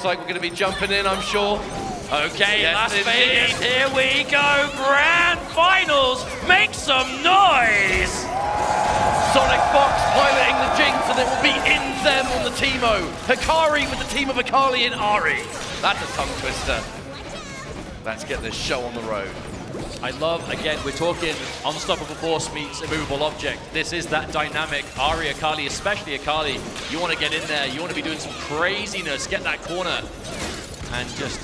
like we're going to be jumping in, I'm sure. Okay, Yes, Las it Vegas, is. here we go. Grand Finals, make some noise! SonicFox piloting the Jinx, and it will be Inzem on the Teemo. Hikari with the team of Akali and Ahri. That's a tongue twister. Let's get this show on the road. I love, again, we're talking unstoppable force meets immovable object. This is that dynamic. Ahri, Akali, especially Akali, you want to get in there, you want to be doing some craziness, get that corner, and just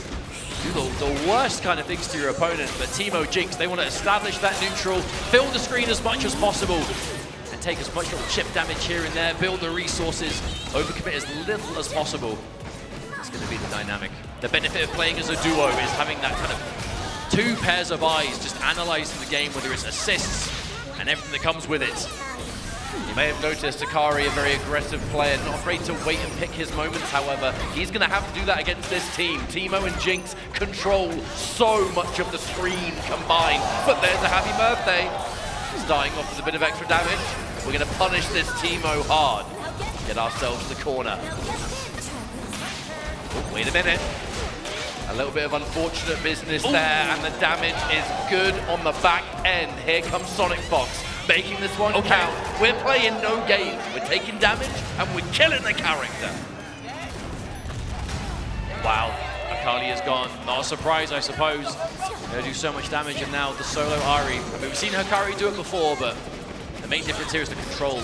do the worst kind of things to your opponent. But Teemo, Jinx, they want to establish that neutral, fill the screen as much as possible, and take as much little chip damage here and there, build the resources, overcommit as little as possible. It's going to be the dynamic. The benefit of playing as a duo is having that kind of two pairs of eyes just analyzing the game, whether it's assists and everything that comes with it. You may have noticed Hikari, a very aggressive player, not afraid to wait and pick his moments, however. He's going to have to do that against this team. Teemo and Jinx control so much of the screen combined. But there's a happy birthday. Starting off with a bit of extra damage. We're going to punish this Teemo hard. Get ourselves the corner. Oh, wait a minute. A little bit of unfortunate business there, and the damage is good on the back end. Here comes SonicFox, making this one count. We're playing no games. We're taking damage, and we're killing the character. Wow, Akali is gone. Not a surprise, I suppose. They do so much damage, and now the solo Ahri. I mean, we've seen Hikari do it before, but the main difference here is the control.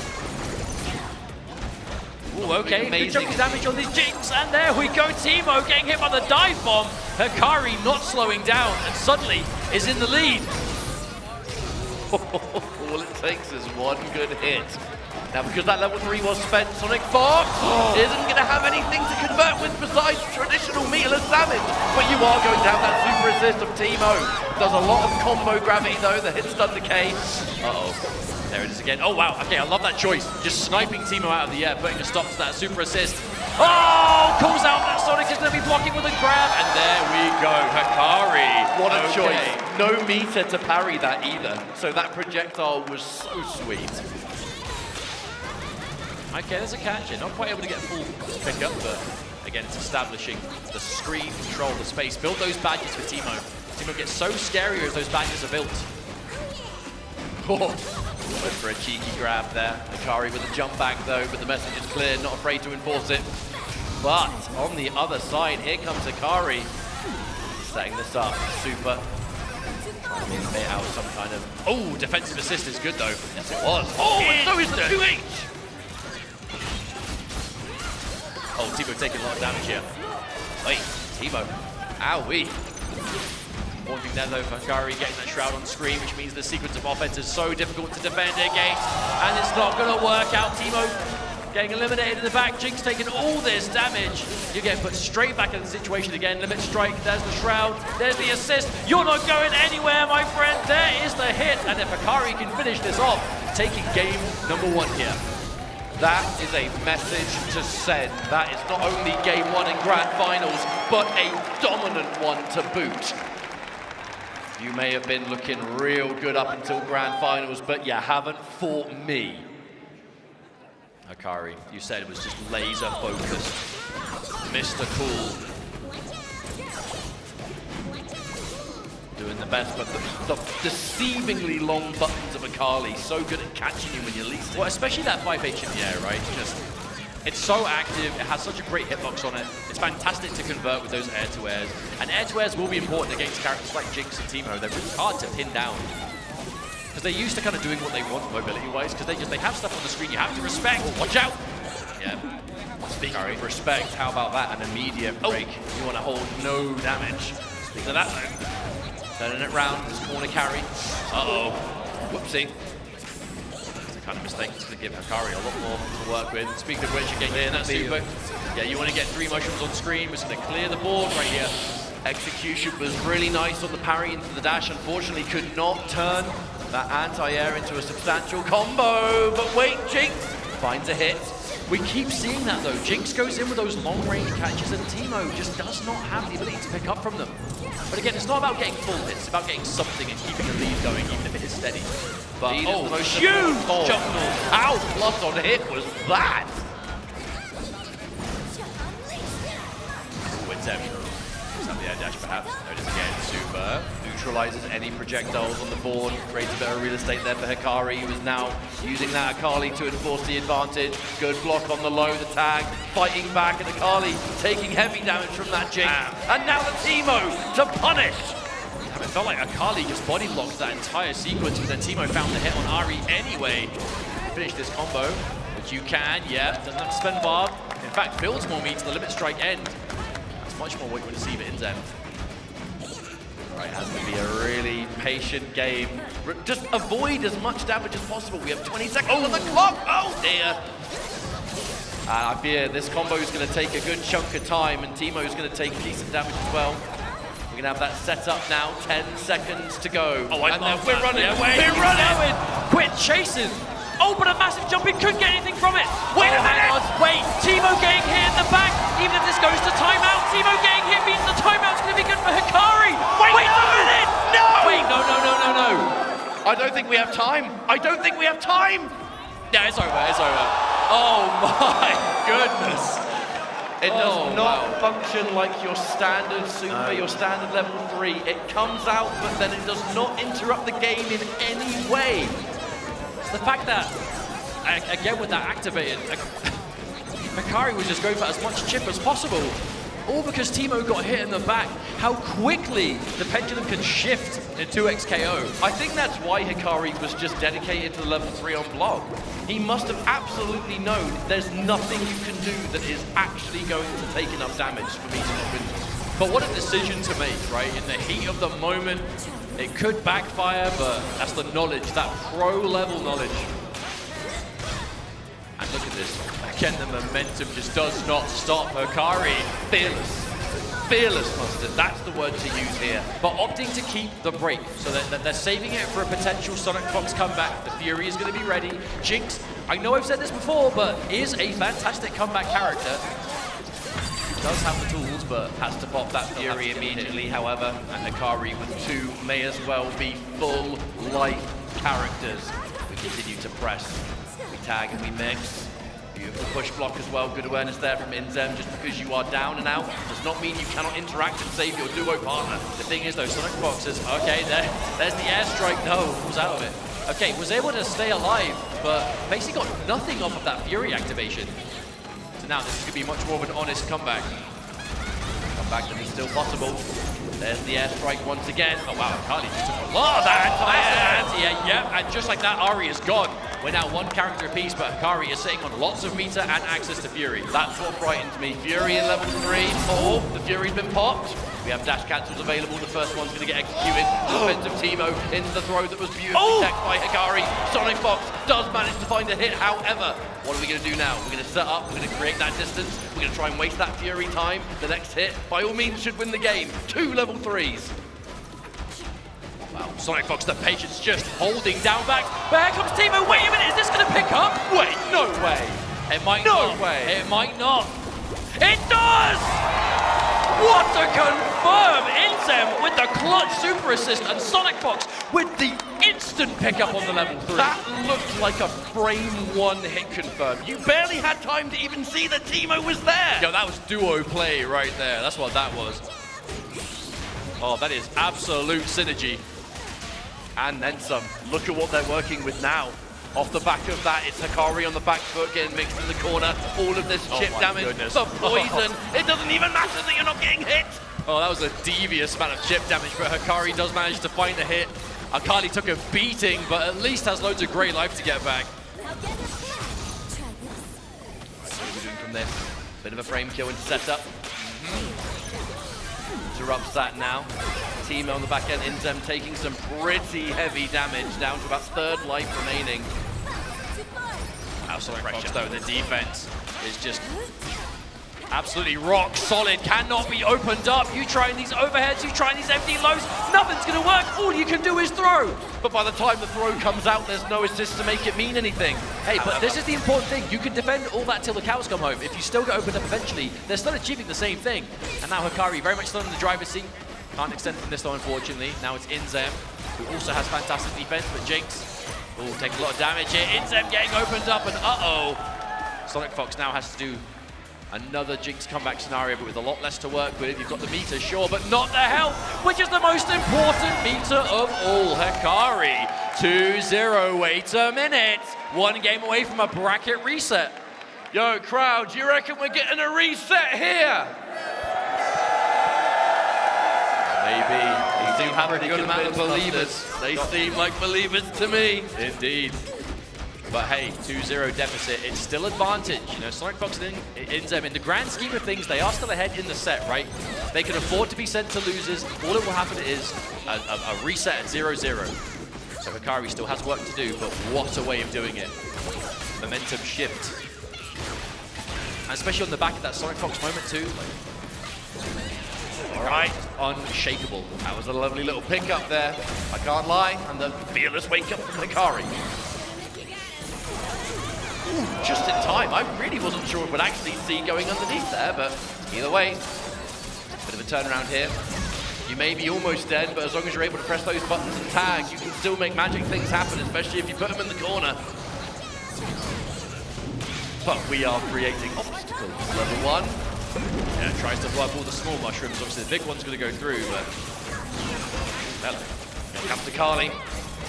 Ooh, okay, good chunk of damage on this Jinx, and there we go, Teemo getting hit by the dive bomb. Hikari not slowing down, and suddenly is in the lead. All it takes is one good hit. Now, because that level 3 was spent, SonicFox isn't going to have anything to convert with besides traditional meterless damage. But you are going to have that super assist of Teemo. Does a lot of combo gravity, though. The hit stun decay. Uh-oh. There it is again. Oh, wow. Okay, I love that choice. Just sniping Teemo out of the air, putting a stop to that super assist. Oh, calls out that Sonic is going to be blocking with a grab. And there we go, Hikari. What a choice. No meter to parry that either. So that projectile was so sweet. Okay, there's a catch here. Not quite able to get full pickup, but again, it's establishing the screen, control the space. Build those badges for Teemo. Teemo gets so scarier as those badges are built. Oh. Went for a cheeky grab there. Hikari with a jump back though, but the message is clear, not afraid to enforce it. But on the other side, here comes Hikari. Setting this up, super. Trying to get out some kind of... Oh, defensive assist is good though. Yes it was. Oh, and so is the 2H! Oh, Teemo taking a lot of damage here. Wait, Teemo. Owie. One thing there though, Hikari getting that shroud on screen, which means the sequence of offense is so difficult to defend against, and it's not going to work out. Teemo getting eliminated in the back, Jinx taking all this damage. You're getting put straight back in the situation again. Limit strike, there's the shroud, there's the assist. You're not going anywhere, my friend. There is the hit, and if Hikari can finish this off, taking game number 1 here. That is a message to send. That is not only game 1 in Grand Finals, but a dominant one to boot. You may have been looking real good up until Grand Finals, but you haven't fought me. Hikari, you said it was just laser focused. Mr. Cool. Doing the best, but the deceivingly long buttons of Akali, so good at catching you when you least Well, especially that 5H in the air, right? It's so active, it has such a great hitbox on it. It's fantastic to convert with those air-to-airs. And air-to-airs will be important against characters like Jinx and Teemo. They're really hard to pin down. Because they're used to kind of doing what they want mobility-wise, because they have stuff on the screen you have to respect. Oh, watch out! Yeah. Speaking of respect, how about that? An immediate break. You want to hold no damage. Speaking of that though, turning it round, this corner carry. Uh-oh. Whoopsie. Kind of mistake. It's going to give Hikari a lot more to work with. Speaking of which, again, clear that super. Yeah, you want to get 3 mushrooms on screen. We're just going to clear the board right here. Execution was really nice on the parry into the dash. Unfortunately, could not turn that anti-air into a substantial combo. But wait, Jinx finds a hit. We keep seeing that though. Jinx goes in with those long-range catches, and Teemo just does not have the ability to pick up from them. But again, it's not about getting full hits. It's about getting something and keeping the lead going, even if it is steady. But oh, huge jump! How plus on hit was that? Inzem. Just have the air dash perhaps. Notice again, super. Neutralizes any projectiles on the board, creates a bit of real estate there for Hikari, who is now using that Akali to enforce the advantage. Good block on the low, the tag, fighting back, and Akali taking heavy damage from that Jinx. And now the Teemo to punish. It felt like Akali just body blocked that entire sequence, but then Teemo found the hit on Ahri anyway. Finish this combo, which you can, yeah. Doesn't have to spend Barb. In fact, builds more meat to the limit strike end. That's much more what you would see for Inzem. Right, has to be a really patient game. Just avoid as much damage as possible. We have 20 seconds on the clock. Oh dear. I fear this combo is going to take a good chunk of time, and Teemo is going to take decent damage as well. We're going to have that set up now. 10 seconds to go. Oh, and then we're running. Yeah, we're running. Quit chasing. Oh, but a massive jump. He couldn't get anything from it. Wait a minute. Wait, Teemo getting hit in the back. Even if this goes to timeout, Teemo getting hit means the timeout's going to be good for Hikari. Wait a minute. No. Wait, no. I don't think we have time. I don't think we have time. Yeah, it's over. It's over. Oh my goodness. It does not function like your standard super, your standard level 3. It comes out, but then it does not interrupt the game in any way. It's the fact that, again with that activated, Hikari was just going for as much chip as possible. All because Teemo got hit in the back. How quickly the pendulum can shift in 2x KO. I think that's why Hikari was just dedicated to the level 3 on block. He must have absolutely known there's nothing you can do that is actually going to take enough damage for me to not win this. But what a decision to make, right? In the heat of the moment, it could backfire, but that's the knowledge, that pro-level knowledge. And look at this. Again, the momentum just does not stop Hikari. Fearless. Fearless, Mustard. That's the word to use here. But opting to keep the break, so that they're saving it for a potential SonicFox comeback. The Fury is going to be ready. Jinx, I know I've said this before, but is a fantastic comeback character. Does have the tools, but has to pop that Fury immediately, however. And Hikari with 2 may as well be full life characters. We continue to press. We tag and we mix. Beautiful push block as well. Good awareness there from Inzem. Just because you are down and out does not mean you cannot interact and save your duo partner. The thing is though, SonicFox is, okay, there's the airstrike. No, was out of it. Okay, was able to stay alive, but basically got nothing off of that Fury activation. So now this could be much more of an honest comeback. Comeback that is still possible. There's the airstrike once again. Oh wow, Akali just took a lot of that. Yeah, and just like that, Ahri is gone. We're now 1 character apiece, but Hikari is sitting on lots of meter and access to Fury. That's what frightens me. Fury in level 3. Oh, the Fury's been popped. We have dash cancels available. The first one's going to get executed. Defensive Teemo into the throw that was beautifully teched by Hikari. SonicFox does manage to find a hit. However, what are we going to do now? We're going to set up. We're going to create that distance. We're going to try and waste that Fury time. The next hit, by all means, should win the game. 2 level 3s. Wow, SonicFox, the patience just holding down back. But here comes Teemo. Wait a minute, is this going to pick up? Wait, no way. It might no not. way. It might not. It does! What a confirm! Inzem with the clutch super assist and SonicFox with the instant pickup on the level 3. That looked like a frame 1 hit confirm. You barely had time to even see that Teemo was there. Yo, that was duo play right there. That's what that was. Oh, that is absolute synergy. And then some. Look at what they're working with now. Off the back of that, it's Hikari on the back foot getting mixed in the corner. All of this chip damage, the poison. It doesn't even matter that you're not getting hit. Oh, that was a devious amount of chip damage, but Hikari does manage to find a hit. Akali took a beating, but at least has loads of great life to get back. What are we doing from this? Bit of a frame kill into setup. Interrupts that now. Teemo on the back end, Inzem taking some pretty heavy damage, down to about 3rd life remaining. SonicFox though, the defense is just absolutely rock solid, cannot be opened up. You trying these overheads, you trying these empty lows, nothing's gonna work. All you can do is throw. But by the time the throw comes out, there's no assist to make it mean anything. Hey, but this is the important thing. You can defend all that till the cows come home. If you still get opened up eventually, they're still achieving the same thing. And now Hikari very much still in the driver's seat. Can't extend from this though, unfortunately. Now it's Inzem, who also has fantastic defense, but Jinx will take a lot of damage here. Inzem getting opened up, and SonicFox now has to do Another Jinx comeback scenario, but with a lot less to work with. You've got the meter, sure, but not the health, which is the most important meter of all. Hikari, 2-0, wait a minute. 1 game away from a bracket reset. Yo, crowd, do you reckon we're getting a reset here? Maybe. They do have a pretty good amount of believers. They seem like believers to me. Indeed. But hey, 2-0 deficit, it's still advantage. You know, SonicFox and Inzem, in the grand scheme of things, they are still ahead in the set, right? They can afford to be sent to losers. All that will happen is a reset at 0-0. So Hikari still has work to do, but what a way of doing it. Momentum shift. And especially on the back of that SonicFox moment too. All right. Unshakable. That was a lovely little pickup there. I can't lie. And the fearless wake up from Hikari. Just in time. I really wasn't sure if we'd actually see going underneath there, but either way, bit of a turnaround here. You may be almost dead, but as long as you're able to press those buttons and tag, you can still make magic things happen, especially if you put them in the corner. But we are creating obstacles. Level 1. Yeah, tries to blow up all the small mushrooms. Obviously, the big one's going to go through, but... Well, here comes Akali.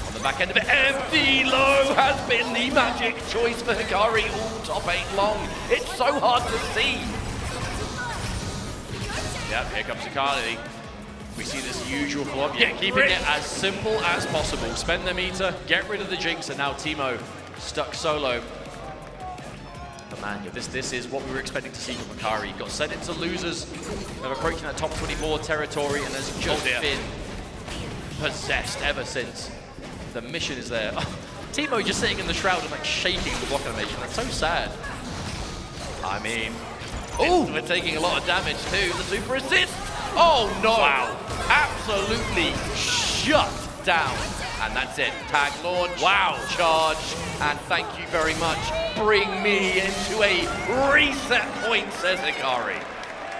On the back end of it, EVO has been the magic choice for Hikari all top 8 long. It's so hard to see. Yeah, here comes Akali. We see this usual flop. Yeah, keeping it as simple as possible. Spend the meter, get rid of the Jinx, and now Teemo stuck solo. But man, this is what we were expecting to see from Hikari. Got sent into losers of approaching that top 24 territory and has just been possessed ever since. The mission is there. Oh, Teemo just sitting in the shroud and like shaking the block animation. That's so sad. I mean, we're taking a lot of damage too. The super assist. Oh no! Wow! Absolutely shut down. And that's it. Tag launch. Wow! Charge. And thank you very much. Bring me into a reset point, says Hikari.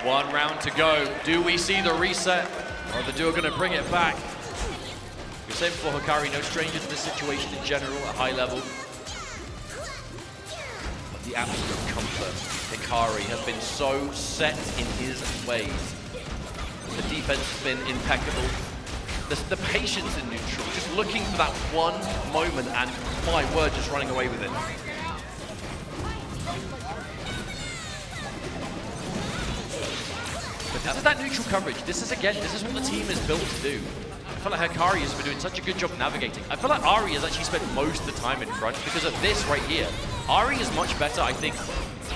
1 round to go. Do we see the reset, or are the duo going to bring it back? We said before, Hikari, no stranger to this situation in general at high level. But the absolute comfort. Hikari has been so set in his ways. The defense has been impeccable. The patience in neutral, just looking for that one moment and, my word, just running away with it. But this is that neutral coverage. This is what the team is built to do. I feel like Hikari has been doing such a good job navigating. I feel like Ahri has actually spent most of the time in front because of this right here. Ahri is much better, I think,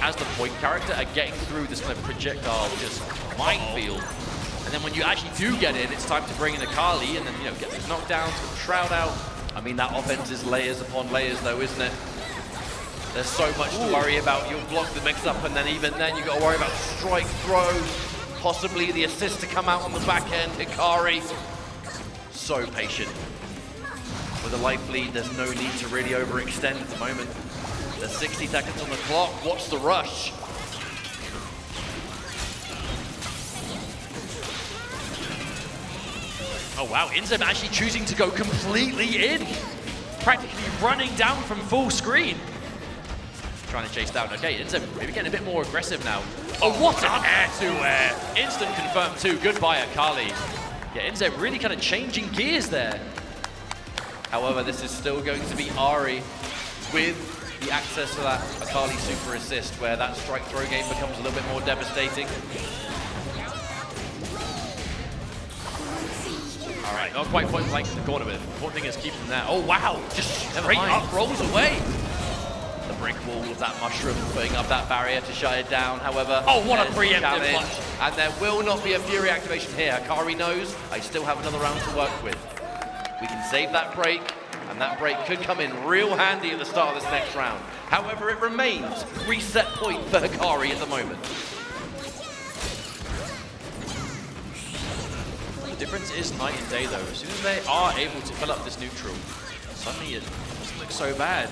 as the point character at getting through this kind of projectile just minefield. And then when you actually do get in, it's time to bring in Akali and then, you know, get those knockdowns, get the shroud out. I mean, that offense is layers upon layers though, isn't it? There's so much to worry about. You'll block the mix-up and then even then you've got to worry about strike throws, possibly the assist to come out on the back end. Hikari, so patient. With a life lead, there's no need to really overextend at the moment. There's 60 seconds on the clock. What's the rush? Oh wow, Inzem actually choosing to go completely in. Practically running down from full screen. Trying to chase down. Okay, Inzem maybe getting a bit more aggressive now. Oh, what an air-to-air. Instant confirm too. Goodbye, Akali. Yeah, Inzem really kind of changing gears there. However, this is still going to be Ahri with the access to that Akali super assist, where that strike throw game becomes a little bit more devastating. All right, not quite point blank in the corner, but the important thing is keep them there. Oh wow, just Straight up rolls away. The brick wall of that mushroom putting up that barrier to shut it down. However, oh, what a preemptive punch. And there will not be a Fury activation here. Hikari knows I still have another round to work with. We can save that break, and that break could come in real handy at the start of this next round. However, it remains reset point for Hikari at the moment. The difference is night and day though. As soon as they are able to fill up this neutral, suddenly it doesn't look so bad.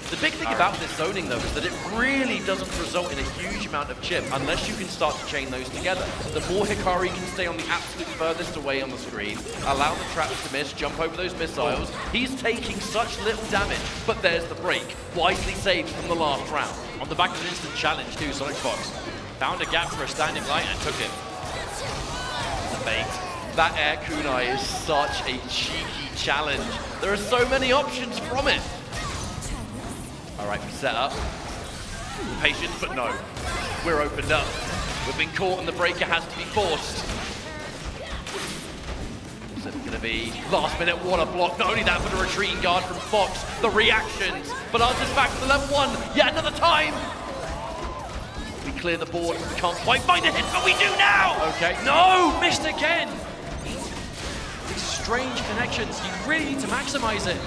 The big thing about this zoning though is that it really doesn't result in a huge amount of chip unless you can start to chain those together. The more Hikari can stay on the absolute furthest away on the screen, allow the traps to miss, jump over those missiles, he's taking such little damage, but there's the break, wisely saved from the last round. On the back of an instant challenge too, SonicFox found a gap for a standing light and took it. The bait. That air kunai is such a cheeky challenge. There are so many options from it. All right, we set up. Patience, but no. We're opened up. We've been caught and the breaker has to be forced. So it's going to be last minute, what a block. Not only that, but a retreating guard from Fox. The reactions. But Arthur's back to the level 1 yet another time. We clear the board. Can't quite find a hit, but we do now. Okay. No, missed again. These strange connections. You really need to maximize it.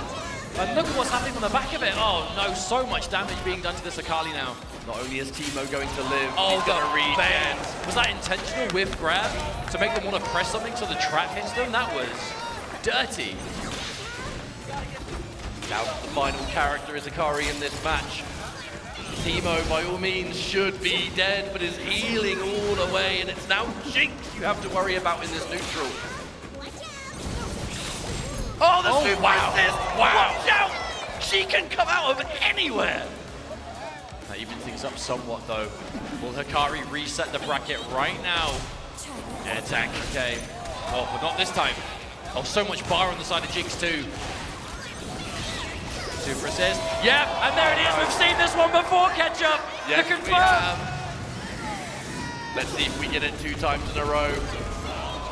And look at what's happening on the back of it. Oh no, so much damage being done to this Akali now. Not only is Teemo going to live, oh, he's going to read. Was that intentional whiff grab to make them want to press something so the trap hits them? That was dirty. Now the final character is Hikari in this match. Teemo, by all means, should be dead, but is healing all the way, and it's now Jinx you have to worry about in this neutral. Oh, this wow. Wow. Watch out! She can come out of anywhere! That evens things up somewhat, though. Will Hikari reset the bracket right now? Air attack, okay. Oh, but not this time. Oh, so much bar on the side of Jinx, too. Super assist. Yep, and there it is. We've seen this one before, Ketchup. Yes, to confirm. we have. Let's see if we get it 2 times in a row.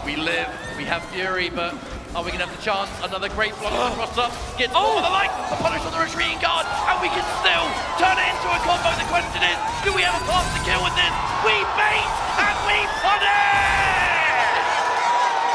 We live, we have Fury, but are we going to have the chance? Another great block cross up. Gets over the line, the punish on the retreating guard, and we can still turn it into a combo. The question is, do we have a path to kill with this? We bait, and we punish!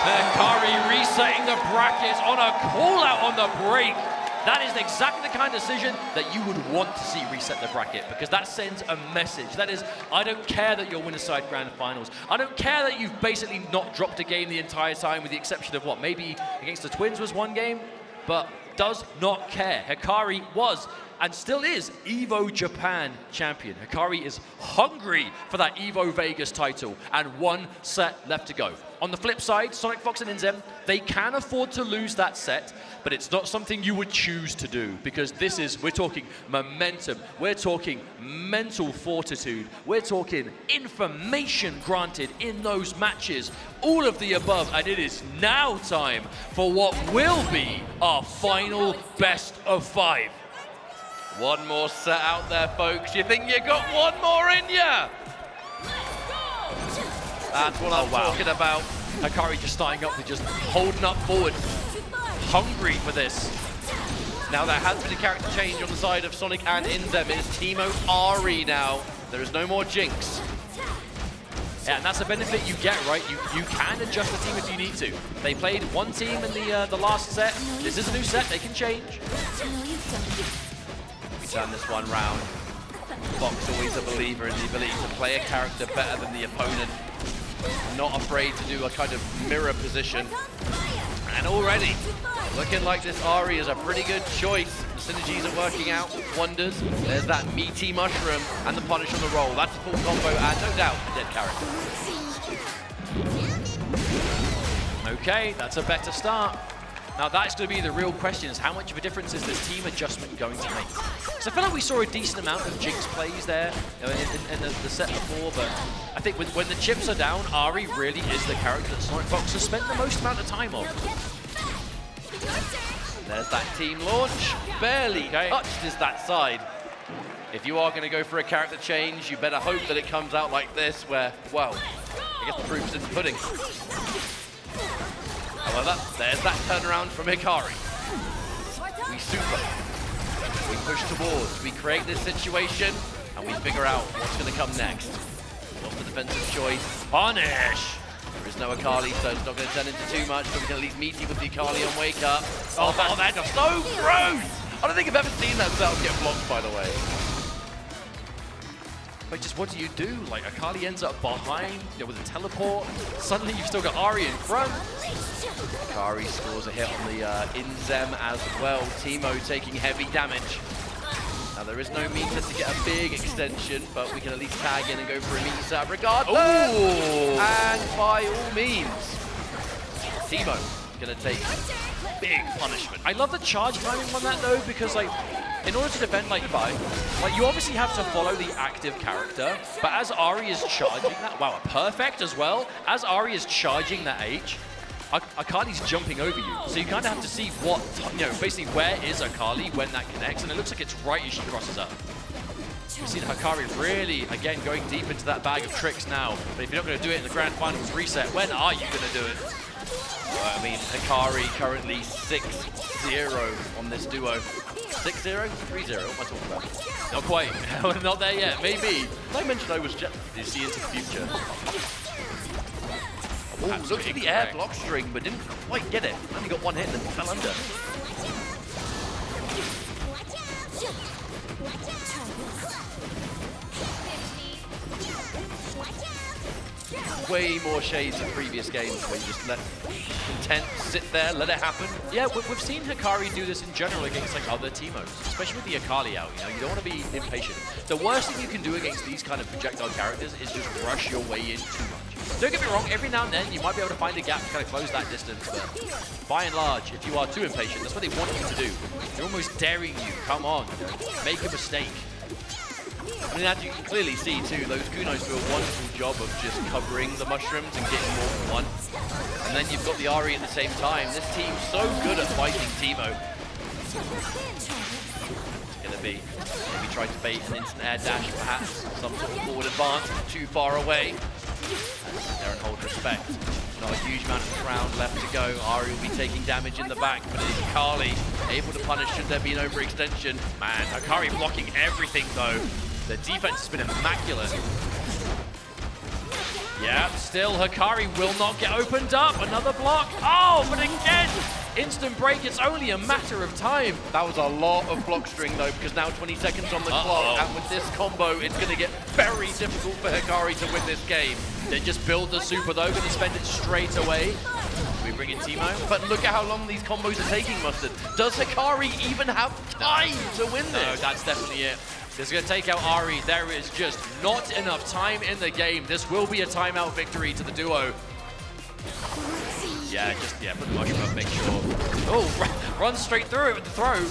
Hikari resetting the brackets on a call out on the break. That is exactly the kind of decision that you would want to see reset the bracket, because that sends a message. That is, I don't care that you're winner side grand finals. I don't care that you've basically not dropped a game the entire time, with the exception of what, maybe against the Twins was one game, but does not care. Hikari was and still is EVO Japan champion. Hikari is hungry for that EVO Vegas title, and 1 set left to go. On the flip side, SonicFox and Inzem, they can afford to lose that set, but it's not something you would choose to do, because this is, we're talking momentum, we're talking mental fortitude, we're talking information granted in those matches, all of the above, and it is now time for what will be our final best of 5. 1 more set out there, folks. You think you got 1 more in ya? That's what I'm talking about. Hikari just starting up with just holding up forward. Hungry for this. Now there has been a character change on the side of Sonic and Inzem. It is Teemo Ahri now. There is no more Jinx. Yeah, and that's a benefit you get, right? You can adjust the team if you need to. They played 1 team in the last set. This is a new set, they can change. We turn this one round. Fox always a believer in the ability to play a character better than the opponent. Not afraid to do a kind of mirror position. And already, looking like this Ahri is a pretty good choice. The synergies are working out wonders. There's that meaty mushroom and the punish on the roll. That's a full combo and no doubt a dead character. Okay, that's a better start. Now that's going to be the real question, is how much of a difference is this team adjustment going to make? Because I feel like we saw a decent amount of Jinx plays there in the set before, but I think when the chips are down, Ahri really is the character that SonicFox has spent the most amount of time on. There's that team launch. Barely touched is that side. If you are going to go for a character change, you better hope that it comes out like this, where, well, I guess the proof's in the pudding. However, there's that turnaround from Hikari. We super. We push towards. We create this situation, and we figure out what's going to come next. What's the defensive choice? Punish! There is no Akali, so it's not going to turn into too much, but we can at least meet you with the Akali on wake up. Oh, that's so gross! I don't think I've ever seen that setup get blocked, by the way. But just what do you do? Like, Akali ends up behind with a teleport. Suddenly you've still got Ahri in front. Hikari scores a hit on the Inzem as well. Teemo taking heavy damage. Now there is no meter to get a big extension, but we can at least tag in and go for a meter setup regardless. Ooh. And by all means, Teemo gonna take big punishment. I love the charge timing on that though, because like in order to defend like you obviously have to follow the active character, but as Ahri is charging that, wow, perfect as well. As Ahri is charging that H, Akali's jumping over you, so you kind of have to see what, basically where is Akali when that connects, and it looks like it's right as she crosses up. We've seen Hikari really, again, going deep into that bag of tricks now, but if you're not going to do it in the Grand Finals reset, when are you going to do it? Well, I mean, Hikari currently 6-0 on this duo. 6-0? 3-0? What am I talking about? Not quite. Not there yet. Maybe. I mentioned I was just... You see into the future. Oh, looked at the air block string, but didn't quite get it. Only got one hit and then fell under. Way more shades of previous games where you just let content sit there, let it happen. Yeah, we've seen Hikari do this in general against like other Teemos, especially with the Akali out. You don't want to be impatient. The worst thing you can do against these kind of projectile characters is just rush your way in too much. Don't get me wrong, every now and then you might be able to find a gap to kind of close that distance, but by and large, if you are too impatient, that's what they want you to do. They're almost daring you. Come on, make a mistake. I mean, as you can clearly see too, those Kunos do a wonderful job of just covering the mushrooms and getting more than one. And then you've got the Ahri at the same time. This team's so good at fighting Teemo. It's gonna be maybe try to bait an instant air dash, perhaps some sort of forward advance, too far away. There and hold respect. Not a huge amount of round left to go. Ahri will be taking damage in the back, but it is Akali able to punish should there be an overextension. Man, Hikari blocking everything though. The defense has been immaculate. Yeah, still Hikari will not get opened up. Another block. Oh, but again, instant break. It's only a matter of time. That was a lot of block string though, because now 20 seconds on the clock, and with this combo, it's going to get very difficult for Hikari to win this game. They just build the super though, going to spend it straight away. We bring in Teemo. But look at how long these combos are taking, Mustard. Does Hikari even have time to win this? No, that's definitely it. This is going to take out Ahri. There is just not enough time in the game. This will be a timeout victory to the duo. Yeah, put the mushroom up, make sure. Oh, run straight through it with the throw.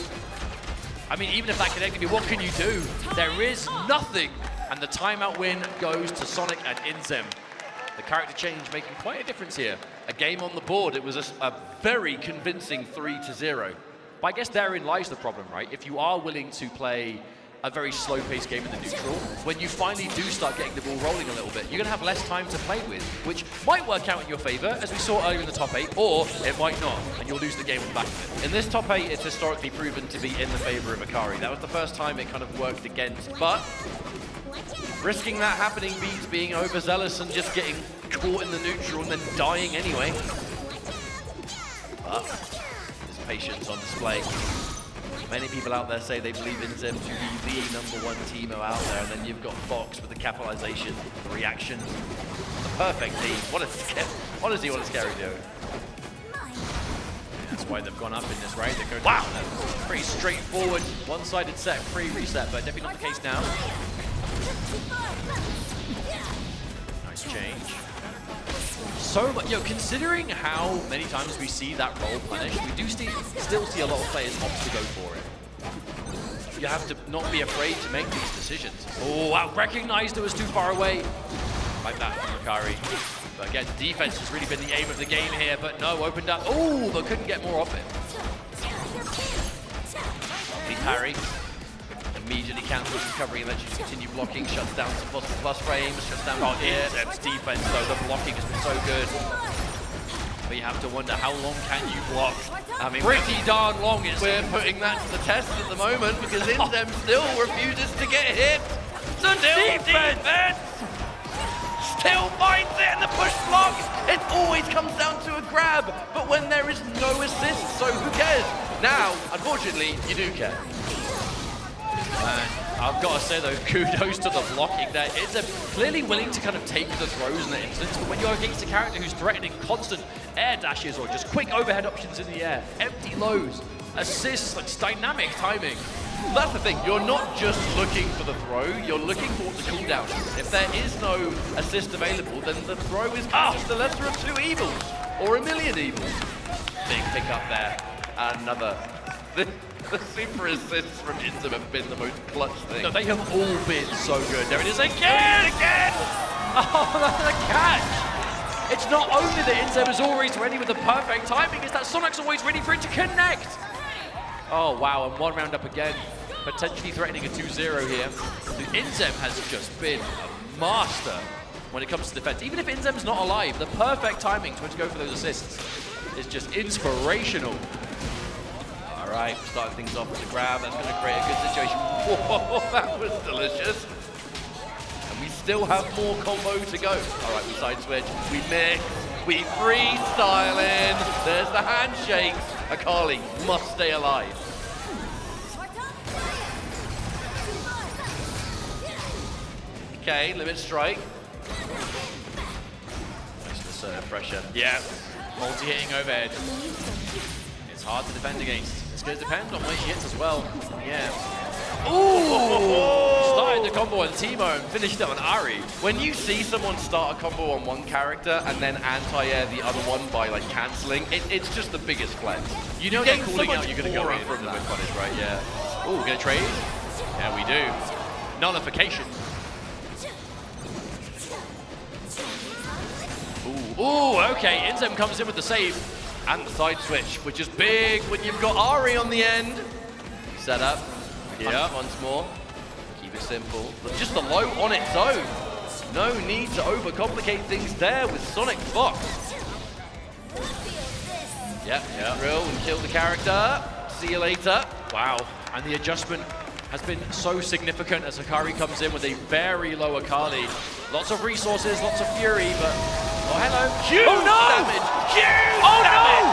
I mean, even if that connected you, what can you do? There is nothing. And the timeout win goes to Sonic and Inzem. The character change making quite a difference here. A game on the board. It was a very convincing 3-0. But I guess therein lies the problem, right? If you are willing to play a very slow-paced game in the neutral, when you finally do start getting the ball rolling a little bit, you're going to have less time to play with, which might work out in your favor, as we saw earlier in the top 8, or it might not, and you'll lose the game on the back of it. In this top 8, it's historically proven to be in the favor of Hikari. That was the first time it kind of worked against, but risking that happening beats being overzealous and just getting caught in the neutral and then dying anyway. But there's patience on display. Many people out there say they believe Inzem to be the #1 Teemo out there, and then you've got Fox with the capitalization, the reaction. The perfect team. Honestly, what a scary duo. That's why they've gone up in this, right? They're going pretty straightforward, one-sided set, pre-reset, but definitely not the case now. Nice change. So much, considering how many times we see that roll punished, we do still see a lot of players opt to go for it. You have to not be afraid to make these decisions. Oh, wow, recognized it was too far away. Like that from Hikari. But again, defense has really been the aim of the game here, but no, opened up. Oh, but couldn't get more off it. Hikari immediately cancels recovery and lets you continue blocking, shuts down some possible plus frames, shuts down here. Inzem's defense though, the blocking has been so good. But you have to wonder, how long can you block? I mean, pretty darn long. We're putting that to the test at the moment because Inzem still refuses to get hit. Still defense! Still finds it in the push block. It always comes down to a grab, but when there is no assist, so who cares? Now, unfortunately, you do care. Man, I've got to say though, kudos to the blocking there. It's clearly willing to kind of take the throws in the instance, but when you're against a character who's threatening constant air dashes or just quick overhead options in the air, empty lows, assists, it's dynamic timing. That's the thing, you're not just looking for the throw, you're looking for the cooldown. If there is no assist available, then the throw is just the lesser of two evils, or a million evils. Big pick up there, another. The super assists from Inzem have been the most clutch thing. No, they have all been so good. There it is again! Oh, that's a catch! It's not only that Inzem is always ready with the perfect timing, it's that Sonic's always ready for it to connect. Oh, wow, and one round up again. Potentially threatening a 2-0 here. The Inzem has just been a master when it comes to defense. Even if Inzem's not alive, the perfect timing to go for those assists is just inspirational. All right, starting things off with the grab. That's going to create a good situation. Whoa, that was delicious. And we still have more combo to go. All right, we side switch, we mix, we freestyle in. There's the handshakes. Akali must stay alive. Okay, limit strike. Nice pressure. Yeah, multi-hitting overhead. It's hard to defend against. It's going to depend on where she hits as well. Yeah. Ooh! Started the combo on Teemo and finished it on Ahri. When you see someone start a combo on one character and then anti-air the other one by like cancelling, it's just the biggest flex. You know they're calling so out, you're going to go in from the that. whip punish, right? Yeah. Ooh, we're going to trade? Yeah, we do. Nullification. Ooh, okay, Inzem comes in with the save. And the side switch, which is big when you've got Ahri on the end. Set up. Yeah. Once more. Keep it simple. But just the low on its own. No need to overcomplicate things there with SonicFox. Yep, drill and kill the character. See you later. Wow, and the adjustment has been so significant as Hikari comes in with a very low Akali. Lots of resources, lots of fury, but... Oh, hello. Huge damage. Huge damage. No!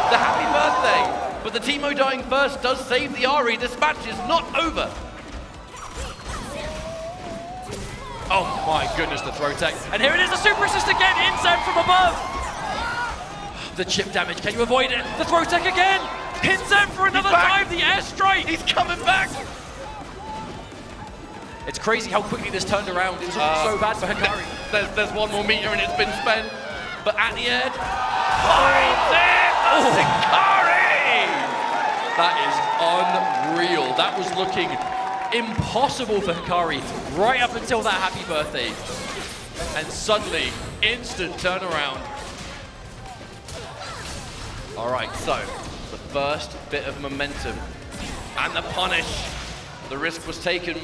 The happy birthday. But the Teemo dying first does save the Ahri. This match is not over. Oh my goodness, the throw tech. And here it is, the super assist again, Inzem from above. The chip damage, can you avoid it? The throw tech again. Inzem for another time, the airstrike. He's coming back. It's crazy how quickly this turned around. It was so bad for Hikari. There's one more meter and it's been spent. But at the end, Hikari! That is unreal. That was looking impossible for Hikari right up until that happy birthday. And suddenly, instant turnaround. All right, so the first bit of momentum and the punish. The risk was taken,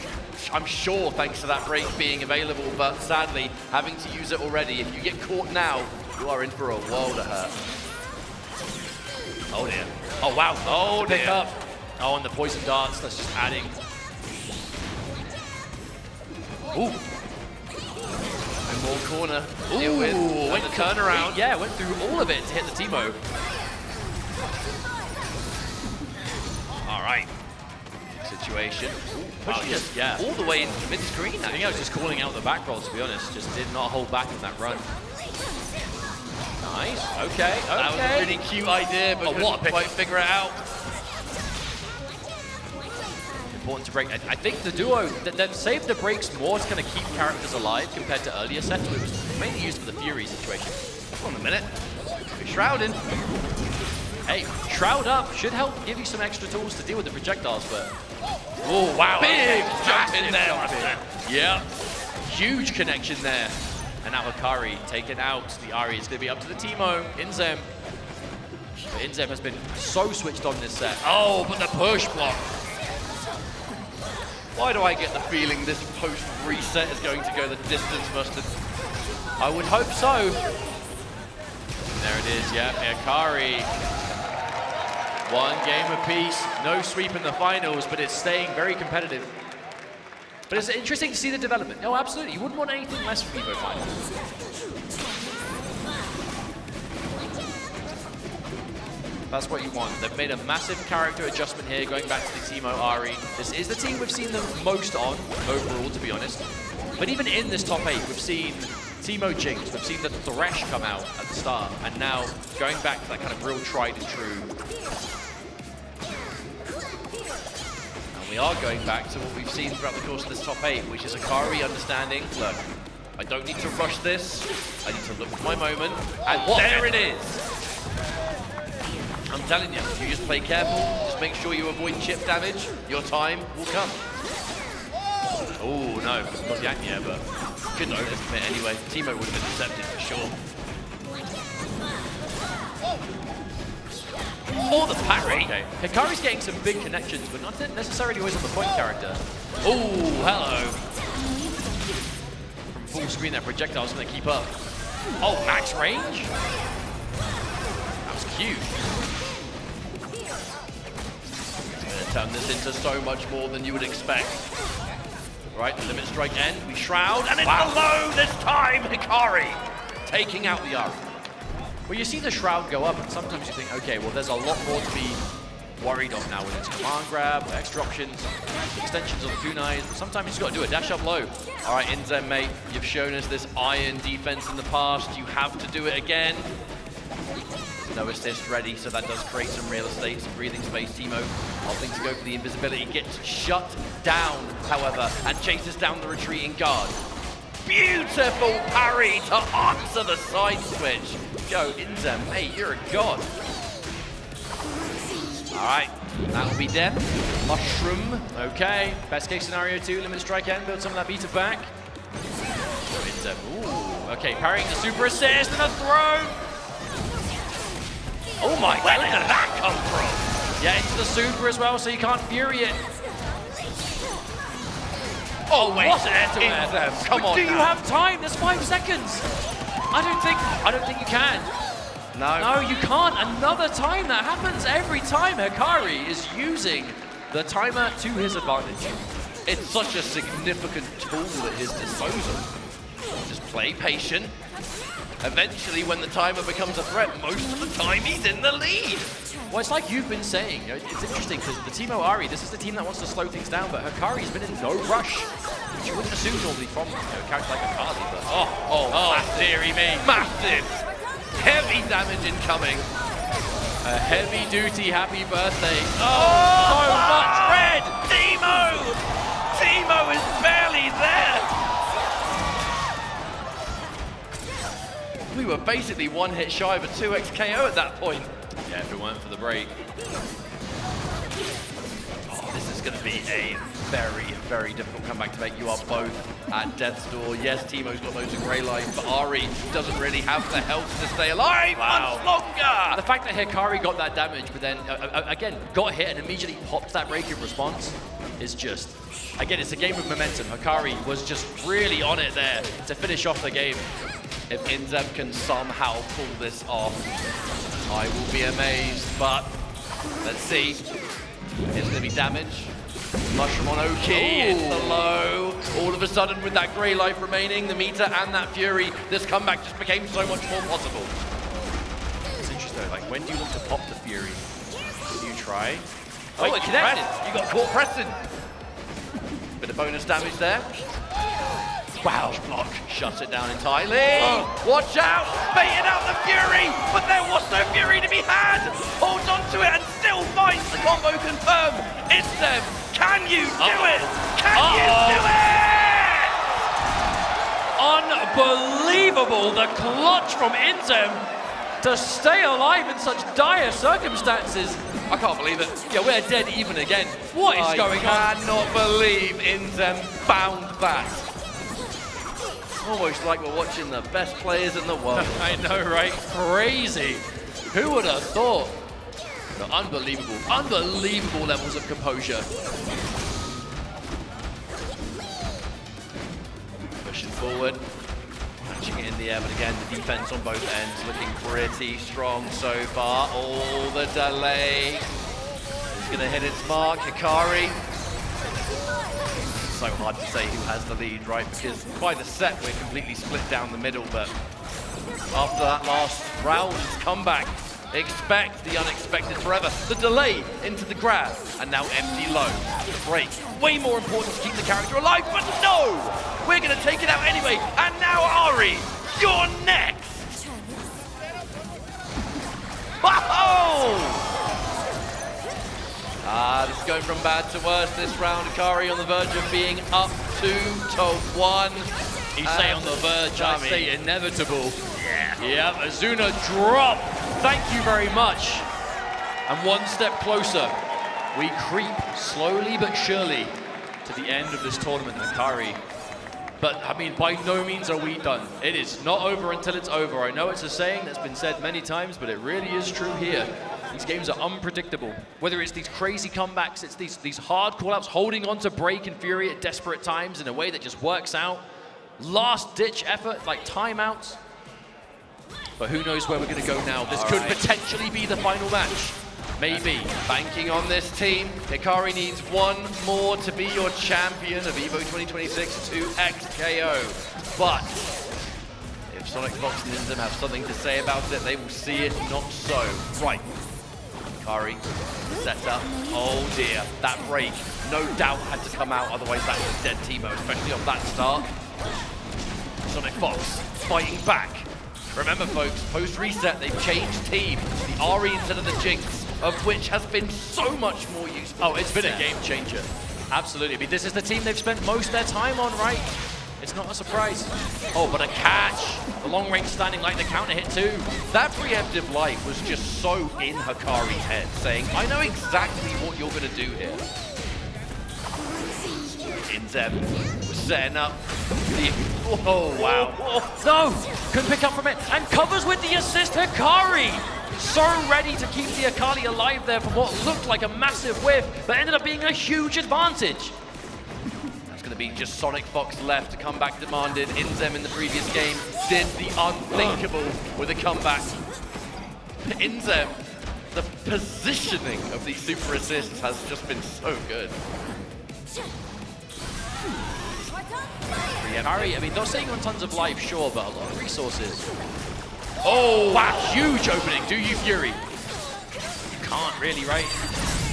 I'm sure, thanks to that break being available, but sadly, having to use it already. If you get caught now, you are in for a world of hurt. Oh dear. Oh wow. Oh Pick dear. up. Oh, and the poison darts, that's just adding. Ooh. And more corner to deal with. Went the turnaround. Yeah, went through all of it to hit the Teemo. All right. Situation. Wow, Just yeah. all the way into mid-screen. I think I was just calling out the back roll, to be honest. Just did not hold back on that run. Nice. Okay. That was a really cute idea, but couldn't quite figure it out. Important to break. I think the duo, they've saved the breaks more to kind of keep characters alive compared to earlier sets, where it was mainly used for the Fury situation. Hold on a minute. We're shrouding. Hey, Shroud Up should help give you some extra tools to deal with the projectiles, but... Oh, wow. Big jump in there. Yeah. Huge connection there. And now Hikari taken out. The Ahri is going to be up to the Teemo. Inzem. But Inzem has been so switched on this set. Oh, but the push block. Why do I get the feeling this post-reset is going to go the distance, Mustard? I would hope so. There it is, yeah. Hikari. One game apiece. No sweep in the finals, but it's staying very competitive. But it's interesting to see the development. No, absolutely. You wouldn't want anything less from EVO finals. That's what you want. They've made a massive character adjustment here, going back to the Teemo Ahri. This is the team we've seen them most on, overall, to be honest. But even in this top 8, we've seen Teemo Jinx, we've seen the Thresh come out at the start, and now going back to that kind of real tried and true. And we are going back to what we've seen throughout the course of this top 8, which is Hikari understanding, look, I don't need to rush this, I need to look for my moment, and there it is. I'm telling you, if you just play careful, just make sure you avoid chip damage. Your time will come. Oh no, not yet, yeah, but Couldn't overcommit anyway. Teemo would have intercepted for sure. Or the parry. okay. Hikari's getting some big connections, but not necessarily always on the point character. Oh, hello. From full screen, that projectile's going to keep up. Oh, max range? That was cute. Gonna turn this into so much more than you would expect. Right, the limit strike end, we shroud, and it's below this time, Hikari! Taking out the Ahri. Well, you see the shroud go up, and sometimes you think, okay, well, there's a lot more to be worried of now with its command grab, extra options, extensions of the kunais, but sometimes you just got to do a dash up low. All right, Inzem, mate, you've shown us this iron defense in the past. You have to do it again. No assist ready, so that does create some real estate, some breathing space. Teemo opting to go for the invisibility, gets shut down, however, and chases down the retreating guard. Beautiful parry to answer the side switch. Go, Inzem, mate, you're a god. All right, that'll be death. Mushroom. Okay, best case scenario 2, limit strike end, build some of that beta back. Inzem, ooh, okay, parrying the super assist and a throw. Oh my god, where did that come from? Yeah, into the super as well, so you can't fury it. Oh wait, what an air-to-air. Come on. Do you have time? There's 5 seconds. I don't think you can. No, you can't. Another time that happens every time Hikari is using the timer to his advantage. It's such a significant tool at his disposal. Just play patient. Eventually, when the timer becomes a threat, most of the time he's in the lead. Well, it's like you've been saying. It's interesting because the Teemo Ahri, this is the team that wants to slow things down, but Hikari's been in no rush, which you wouldn't assume normally from a character like Akali. But Dearie me. Massive. Heavy damage incoming. A heavy-duty happy birthday. Oh, so much red! Teemo is barely there. We were basically one hit shy of a 2x KO at that point. Yeah, if it weren't for the break. Oh, this is going to be a very, very difficult comeback to make. You are both at death's door. Yes, Teemo's got loads of grey life, but Ahri doesn't really have the health to stay alive much longer. The fact that Hikari got that damage, but then, again, got hit and immediately popped that break in response is just... Again, it's a game of momentum. Hikari was just really on it there to finish off the game. If Inzem can somehow pull this off, I will be amazed, but let's see. It's going to be damage. Mushroom on Oki, it's the low. All of a sudden, with that grey life remaining, the meter and that fury, this comeback just became so much more possible. It's interesting, like, when do you want to pop the fury? Do you try? Oh, it connected. You got caught pressing. Bit of bonus damage there. Wow, block shuts it down entirely. Watch out, baiting out the fury, but there was no fury to be had. Holds onto it and still finds the combo confirmed. Inzem, can you do it? Can you do it? Unbelievable, the clutch from Inzem to stay alive in such dire circumstances. I can't believe it. Yeah, we're dead even again. What is going on? I cannot believe Inzem found that. Almost like we're watching the best players in the world. I know, right? Crazy. Who would have thought? The unbelievable, unbelievable levels of composure. Pushing forward, punching it in the air, but again, the defense on both ends looking pretty strong so far. All the delay is going to hit its mark. Hikari. So hard to say who has the lead, right? Because by the set, we're completely split down the middle, but after that last round's comeback, expect the unexpected forever. The delay into the grab, and now empty low. The break, way more important to keep the character alive, but no! We're gonna take it out anyway, and now Ahri, you're next! Whoa! This is going from bad to worse this round. Hikari on the verge of being up 2-1. You say on the verge, I say inevitable. Yeah, Azuna drop. Thank you very much. And one step closer We creep slowly but surely to the end of this tournament, Hikari. But, I mean, by no means are we done. It is not over until it's over. I know it's a saying that's been said many times, but it really is true here. These games are unpredictable. Whether it's these crazy comebacks, it's these hard call-outs, holding on to Break and Fury at desperate times in a way that just works out. Last-ditch effort, like timeouts. But who knows where we're going to go now. This could potentially be the final match. Maybe. Banking on this team, Hikari needs one more to be your champion of EVO 2026 to XKO. But if SonicFox and Inzem have something to say about it, they will see it not so. Right. Hikari set up. Oh dear, that break no doubt had to come out, otherwise that's a dead Teemo, especially off that start. SonicFox fighting back. Remember folks, post-reset they've changed team. The Ahri instead of the Jinx, of which has been so much more useful. Oh, it's been a game changer. Absolutely. I mean, this is the team they've spent most of their time on, right? It's not a surprise. Oh, but a catch. The long range standing like the counter hit too. That preemptive light was just so in Hikari's head, saying, I know exactly what you're going to do here. Inzem was setting up the... Oh, wow. No! Couldn't pick up from it. And covers with the assist, Hikari! So ready to keep the Akali alive there from what looked like a massive whiff, but ended up being a huge advantage. That's going to be just SonicFox left to come back demanded. Inzem in the previous game did the unthinkable with a comeback. Inzem, the positioning of these super assists has just been so good. Ahri, I mean, not saying on tons of life, sure, but a lot of resources. Oh, wow, huge opening. Do you, Fury? You can't really, right?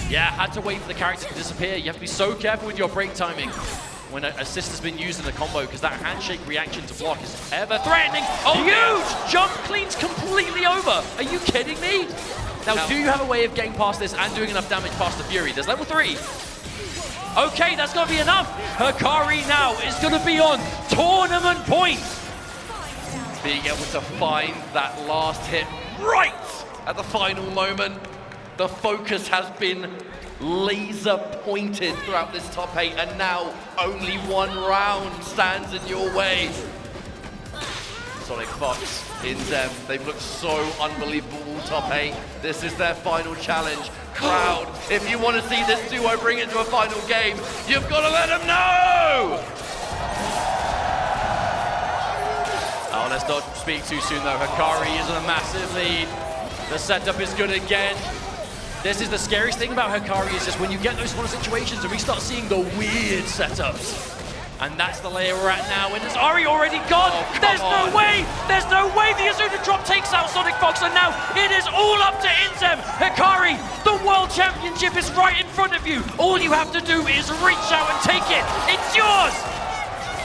Yeah, had to wait for the character to disappear. You have to be so careful with your break timing when an assist has been used in the combo, because that handshake reaction to block is ever threatening. Oh, huge! Jump cleans completely over. Are you kidding me? Now, do you have a way of getting past this and doing enough damage past the Fury? There's level 3. Okay, that's going to be enough. Hikari now is going to be on tournament point. Being able to find that last hit right at the final moment. The focus has been laser pointed throughout this top 8, and now only one round stands in your way. SonicFox, Inzem, they've looked so unbelievable all top 8. This is their final challenge. Crowd, if you want to see this duo bring it to a final game, you've got to let them know! Oh, let's not speak too soon though. Hikari is on a massive lead. The setup is good again. This is the scariest thing about Hikari, is just when you get those sort of situations and we start seeing the weird setups. And that's the layer we're at now, and is Ahri already gone? Oh, there's no way! There's no way the Azuna drop takes out SonicFox, and now it is all up to Inzem. Hikari, the World Championship is right in front of you. All you have to do is reach out and take it. It's yours!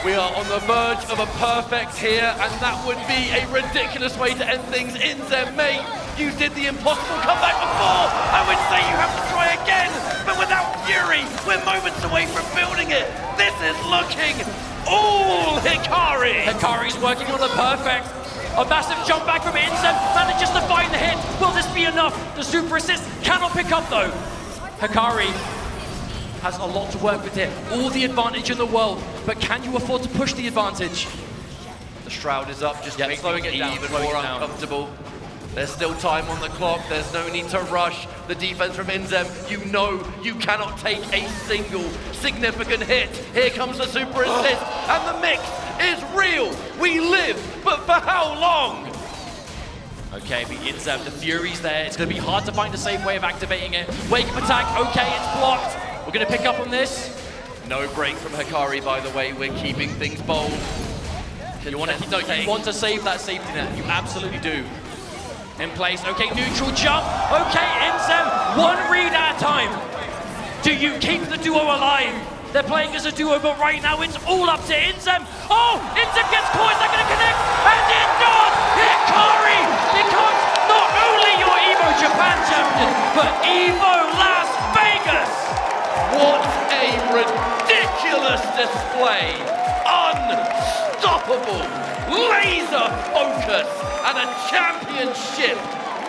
We are on the verge of a perfect here, and that would be a ridiculous way to end things. Inzem, mate, you did the impossible comeback before. I would say you have to try again, but without Fury, we're moments away from building it. This is looking all Hikari. Hikari's working on the perfect. A massive jump back from Inzem, manages to find the hit. Will this be enough? The super assist cannot pick up though. Hikari has a lot to work with here. All the advantage in the world, but can you afford to push the advantage? The shroud is up, just making slowing it down, even slowing more it down. uncomfortable. There's still time on the clock. There's no need to rush. The defense from Inzem, you know you cannot take a single significant hit. Here comes the super assist, and the mix is real. We live, but for how long? Okay, but Inzem, the Fury's there. It's going to be hard to find a safe way of activating it. Wake up attack, okay, it's blocked. We're going to pick up on this. No break from Hikari, by the way. We're keeping things bold. You want to save that safety net. You absolutely do. In place. Okay, neutral jump. Okay, Inzem, one read at a time. Do you keep the duo alive? They're playing as a duo, but right now it's all up to Inzem. Oh, Inzem gets caught. Is that going to connect? And it does! Hikari becomes not only your EVO Japan champion, but EVO Las Vegas! What a ridiculous display! Unstoppable! Laser focus! And a championship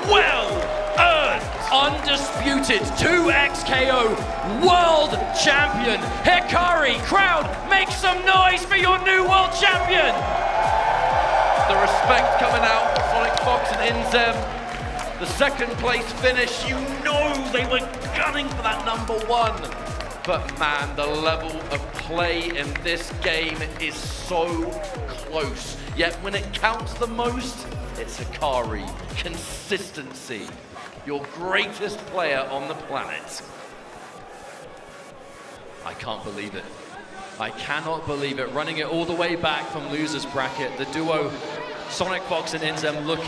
well earned! undisputed 2xKO world champion, Hikari. Crowd, make some noise for your new world champion. The respect coming out for SonicFox and Inzem. The second place finish, you know they were gunning for that #1. But man, the level of play in this game is so close. Yet when it counts the most, it's Hikari. Consistency. Your greatest player on the planet. I can't believe it. I cannot believe it. Running it all the way back from losers bracket, the duo SonicFox and Inzem looking